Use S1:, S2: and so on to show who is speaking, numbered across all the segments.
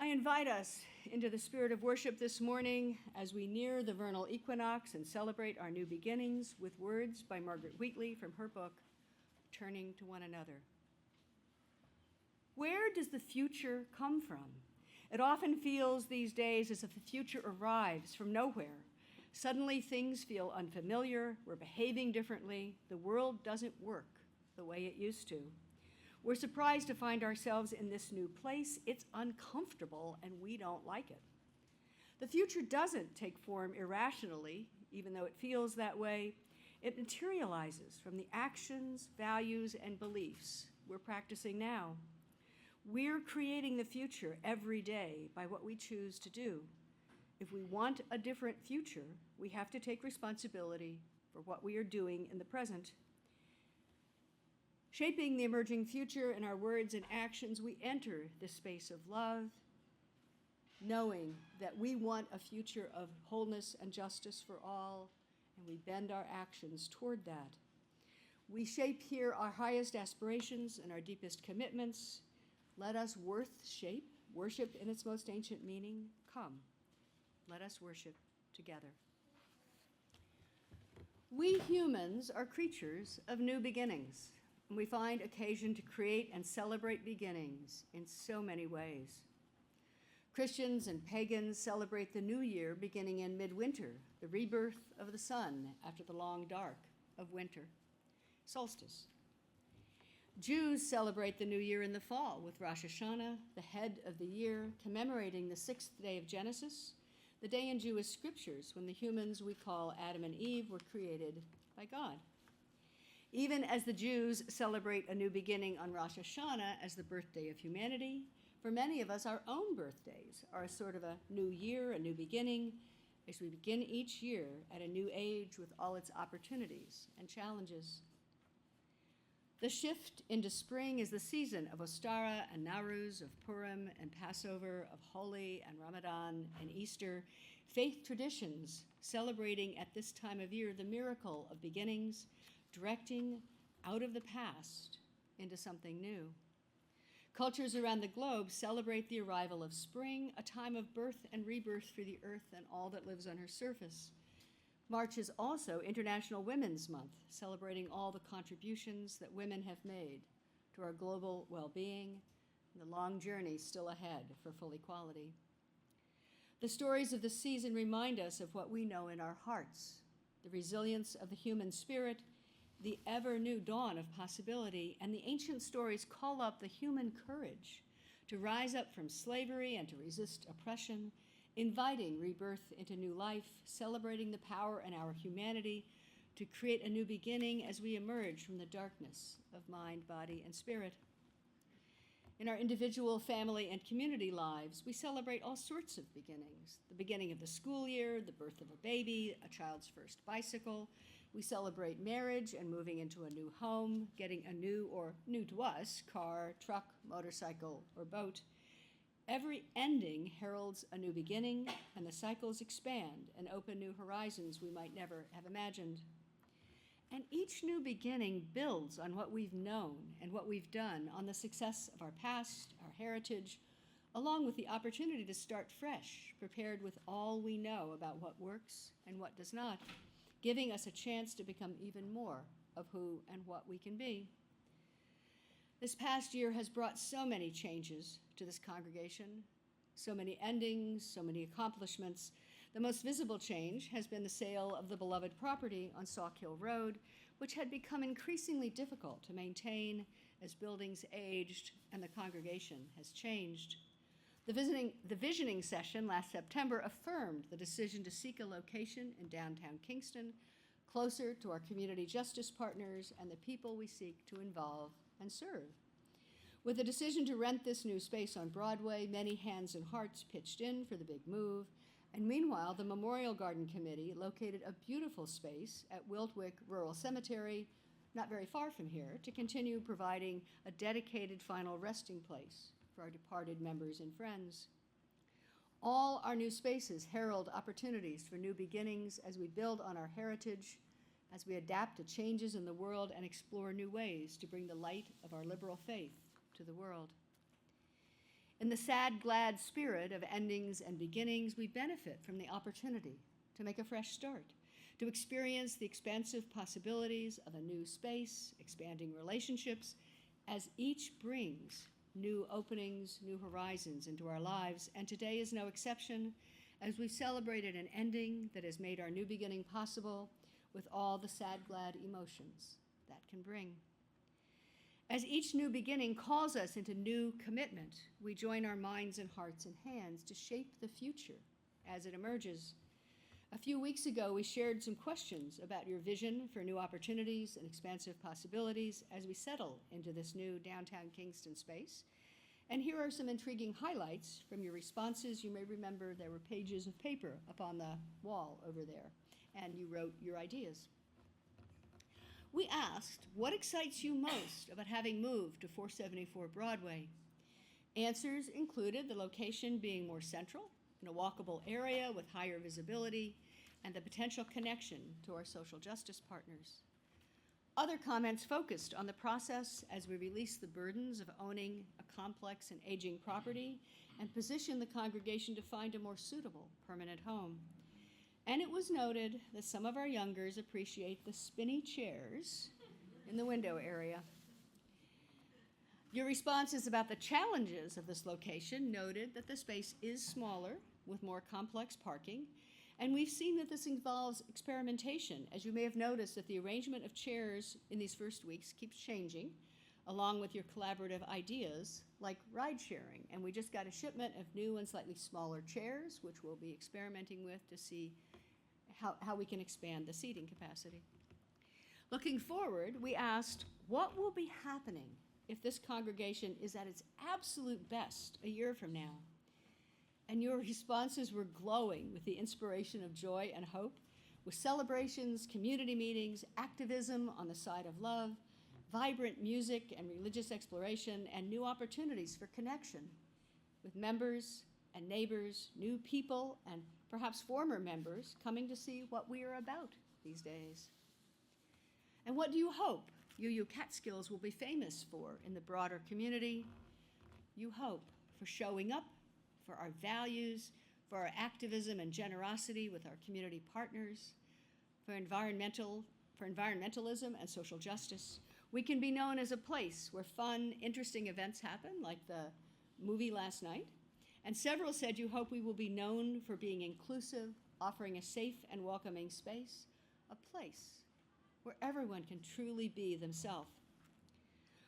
S1: I invite us into the spirit of worship this morning as we near the vernal equinox and celebrate our new beginnings with words by Margret from her book, Turning to One Another. Where does the future come from? It often feels these days as if the future arrives from nowhere. Suddenly things feel unfamiliar, we're behaving differently, the world doesn't work the way it used to. We're surprised to find ourselves in this new place. It's uncomfortable and we don't like it. The future doesn't take form irrationally, even though it feels that way. It materializes from the actions, values, and beliefs we're practicing now. We're creating the future every day by what we choose to do. If we want a different future, we have to take responsibility for what we are doing in the present. Shaping the emerging future in our words and actions, we enter the space of love, knowing that we want a future of wholeness and justice for all, and we bend our actions toward that. We shape here our highest aspirations and our deepest commitments. Let us worship in its most ancient meaning. Come, let us worship together. We humans are creatures of new beginnings. And we find occasion to create and celebrate beginnings in so many ways. Christians and pagans celebrate the new year beginning in midwinter, the rebirth of the sun after the long dark of winter, solstice. Jews celebrate the new year in the fall with Rosh Hashanah, the head of the year, commemorating the 6th day of Genesis, the day in Jewish scriptures when the humans we call Adam and Eve were created by God. Even as the Jews celebrate a new beginning on Rosh Hashanah as the birthday of humanity, for many of us, our own birthdays are a sort of a new year, a new beginning, as we begin each year at a new age with all its opportunities and challenges. The shift into spring is the season of Ostara and Nowruz, of Purim and Passover, of Holi and Ramadan and Easter, faith traditions celebrating at this time of year the miracle of beginnings, directing out of the past into something new. Cultures around the globe celebrate the arrival of spring, a time of birth and rebirth for the earth and all that lives on her surface. March is also International Women's Month, celebrating all the contributions that women have made to our global well-being and the long journey still ahead for full equality. The stories of the season remind us of what we know in our hearts, the resilience of the human spirit, the ever-new dawn of possibility, and the ancient stories call up the human courage to rise up from slavery and to resist oppression, inviting rebirth into new life, celebrating the power in our humanity to create a new beginning as we emerge from the darkness of mind, body, and spirit. In our individual, family, and community lives, we celebrate all sorts of beginnings. The beginning of the school year, the birth of a baby, a child's first bicycle. We celebrate marriage and moving into a new home, getting a new, or new to us, car, truck, motorcycle, or boat. Every ending heralds a new beginning, and the cycles expand and open new horizons we might never have imagined. And each new beginning builds on what we've known and what we've done, on the success of our past, our heritage, along with the opportunity to start fresh, prepared with all we know about what works and what does not, giving us a chance to become even more of who and what we can be. This past year has brought so many changes to this congregation, so many endings, so many accomplishments. The most visible change has been the sale of the beloved property on Sauk Hill Road, which had become increasingly difficult to maintain as buildings aged and the congregation has changed. The visioning session last September affirmed the decision to seek a location in downtown Kingston, closer to our community justice partners and the people we seek to involve and serve. With the decision to rent this new space on Broadway, many hands and hearts pitched in for the big move, and meanwhile, the Memorial Garden Committee located a beautiful space at Wiltwyck Rural Cemetery, not very far from here, to continue providing a dedicated final resting place for our departed members and friends. All our new spaces herald opportunities for new beginnings as we build on our heritage, as we adapt to changes in the world and explore new ways to bring the light of our liberal faith to the world. In the sad, glad spirit of endings and beginnings, we benefit from the opportunity to make a fresh start, to experience the expansive possibilities of a new space, expanding relationships, as each brings new openings, new horizons into our lives. And today is no exception, as we've celebrated an ending that has made our new beginning possible with all the sad, glad emotions that can bring. As each new beginning calls us into new commitment, we join our minds and hearts and hands to shape the future as it emerges. A few weeks ago, we shared some questions about your vision for new opportunities and expansive possibilities as we settle into this new downtown Kingston space. And here are some intriguing highlights from your responses. You may remember there were pages of paper up on the wall over there, and you wrote your ideas. We asked, what excites you most about having moved to 474 Broadway? Answers included the location being more central, in a walkable area with higher visibility, and the potential connection to our social justice partners. Other comments focused on the process as we release the burdens of owning a complex and aging property and position the congregation to find a more suitable permanent home. And it was noted that some of our youngers appreciate the spinny chairs in the window area. Your responses about the challenges of this location noted that the space is smaller with more complex parking, and we've seen that this involves experimentation. As you may have noticed, that the arrangement of chairs in these first weeks keeps changing, along with your collaborative ideas like ride sharing. And we just got a shipment of new and slightly smaller chairs, which we'll be experimenting with to see how we can expand the seating capacity. Looking forward, we asked, what will be happening if this congregation is at its absolute best a year from now? And your responses were glowing with the inspiration of joy and hope, with celebrations, community meetings, activism on the side of love, vibrant music and religious exploration, and new opportunities for connection with members and neighbors, new people, and perhaps former members coming to see what we are about these days. And what do you hope UU Catskills will be famous for in the broader community? You hope for showing up for our values, for our activism and generosity with our community partners, for environmentalism and social justice. We can be known as a place where fun, interesting events happen, like the movie last night. And several said you hope we will be known for being inclusive, offering a safe and welcoming space, a place where everyone can truly be themselves.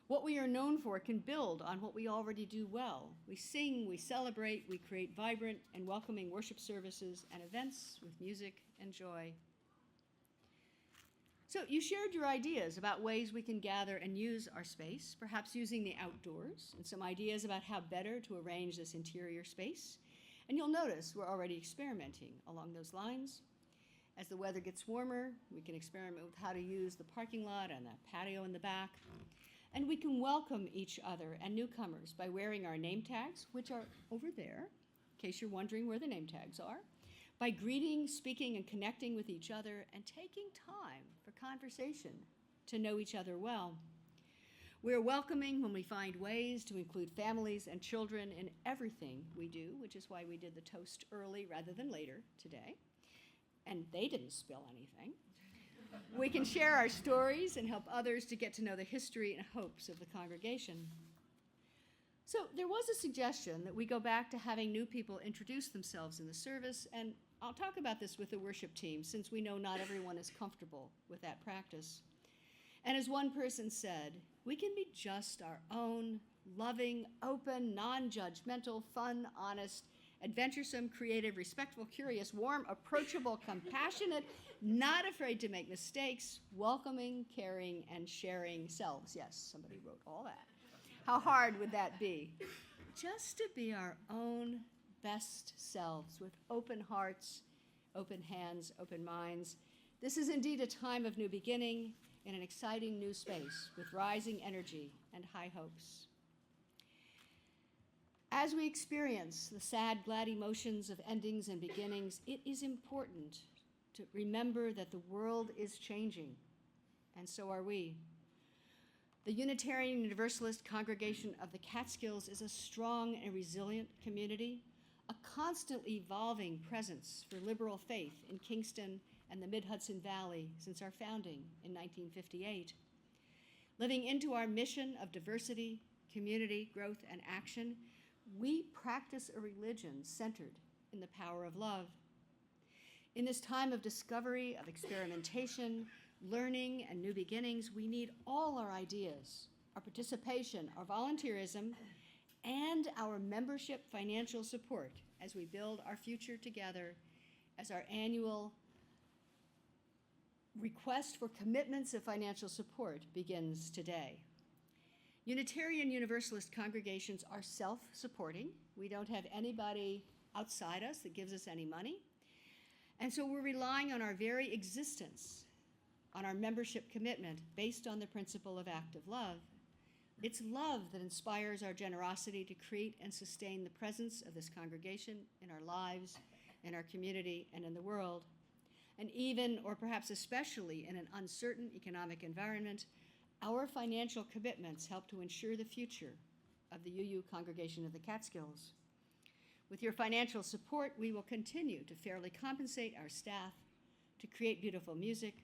S1: What we are known for can build on what we already do well. We sing, we celebrate, we create vibrant and welcoming worship services and events with music and joy. So you shared your ideas about ways we can gather and use our space, perhaps using the outdoors, and some ideas about how better to arrange this interior space. And you'll notice we're already experimenting along those lines. As the weather gets warmer, we can experiment with how to use the parking lot and the patio in the back. And we can welcome each other and newcomers by wearing our name tags, which are over there, in case you're wondering where the name tags are, by greeting, speaking, and connecting with each other, and taking time for conversation to know each other well. We're welcoming when we find ways to include families and children in everything we do, which is why we did the toast early rather than later today. And they didn't spill anything. We can share our stories and help others to get to know the history and hopes of the congregation. So there was a suggestion that we go back to having new people introduce themselves in the service, and I'll talk about this with the worship team, since we know not everyone is comfortable with that practice. And as one person said, we can be just our own, loving, open, non-judgmental, fun, honest, adventuresome, creative, respectful, curious, warm, approachable, compassionate, not afraid to make mistakes, welcoming, caring, and sharing selves. Yes, somebody wrote all that. How hard would that be? Just to be our own best selves with open hearts, open hands, open minds. This is indeed a time of new beginning in an exciting new space with rising energy and high hopes. As we experience the sad, glad emotions of endings and beginnings, it is important to remember that the world is changing, and so are we. The Unitarian Universalist Congregation of the Catskills is a strong and resilient community, a constantly evolving presence for liberal faith in Kingston and the Mid-Hudson Valley since our founding in 1958. Living into our mission of diversity, community, growth, and action, we practice a religion centered in the power of love. In this time of discovery, of experimentation, learning, and new beginnings, we need all our ideas, our participation, our volunteerism, and our membership financial support as we build our future together, as our annual request for commitments of financial support begins today. Unitarian Universalist congregations are self-supporting. We don't have anybody outside us that gives us any money. And so we're relying on our very existence, on our membership commitment based on the principle of active love. It's love that inspires our generosity to create and sustain the presence of this congregation in our lives, in our community, and in the world. And even, or perhaps especially, in an uncertain economic environment, our financial commitments help to ensure the future of the UU Congregation of the Catskills. With your financial support, we will continue to fairly compensate our staff, to create beautiful music,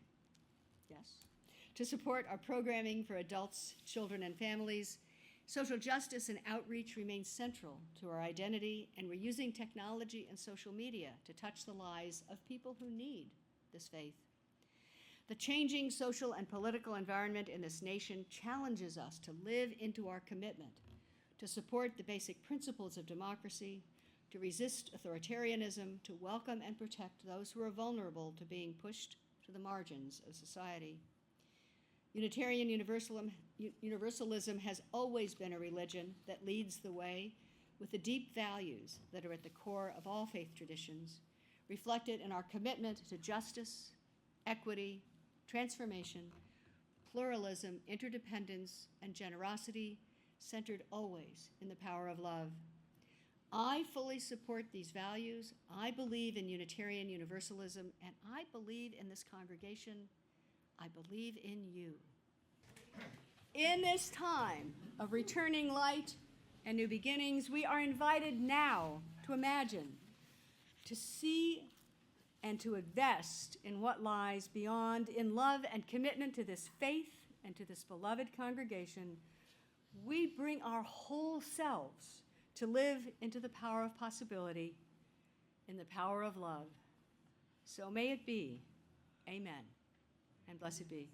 S1: yes, to support our programming for adults, children, and families. Social justice and outreach remain central to our identity, and we're using technology and social media to touch the lives of people who need this faith. The changing social and political environment in this nation challenges us to live into our commitment to support the basic principles of democracy, to resist authoritarianism, to welcome and protect those who are vulnerable to being pushed to the margins of society. Unitarian Universalism has always been a religion that leads the way with the deep values that are at the core of all faith traditions, reflected in our commitment to justice, equity, transformation, pluralism, interdependence, and generosity, centered always in the power of love. I fully support these values. I believe in Unitarian Universalism, and I believe in this congregation. I believe in you. In this time of returning light and new beginnings, we are invited now to imagine, to see, and to invest in what lies beyond. In love and commitment to this faith and to this beloved congregation, we bring our whole selves to live into the power of possibility, in the power of love. So may it be. Amen. And blessed be.